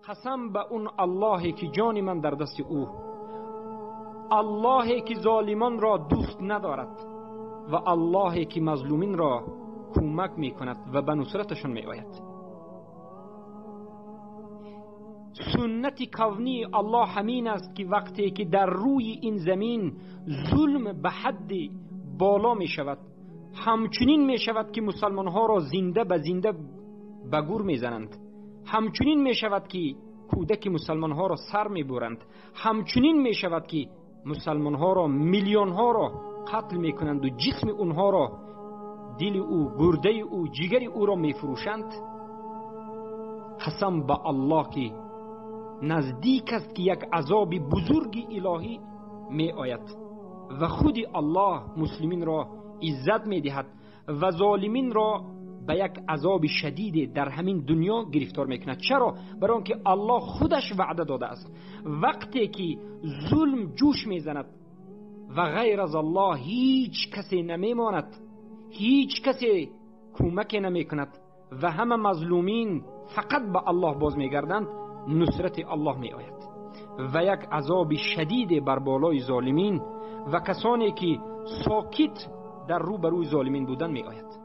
قسم به اون اللهی که جان من در دست او، اللهی که ظالمان را دوست ندارد و اللهی که مظلومین را کمک می کند و به نصرتشون می آید. سنت کونی الله همین است که وقتی که در روی این زمین ظلم به حد بالا می شود، همچنین می شود که مسلمان ها را زنده به زنده به گور می زنند، همچنین می شود که کودک مسلمان ها را سر می برند، همچنین می شود که مسلمان ها را، میلیون ها را قتل می کنند و جسم اونها را، دل او، گرده او، جگر او را می فروشند. قسم به الله که نزدیک است که یک عذاب بزرگ الهی می آید و خود الله مسلمین را عزت می دهد و ظالمین را به یک عذاب شدید در همین دنیا گرفتار می کند. چرا؟ برای آنکه الله خودش وعده داده است وقتی که ظلم جوش می زند و غیر از الله هیچ کسی نمی ماند، هیچ کسی کمک نمی کند و همه مظلومین فقط به الله باز می گردند، نصرت الله می آید و یک عذاب شدید بر بالای ظالمین و کسانی که ساکت در روبروی ظالمین بودن می آید.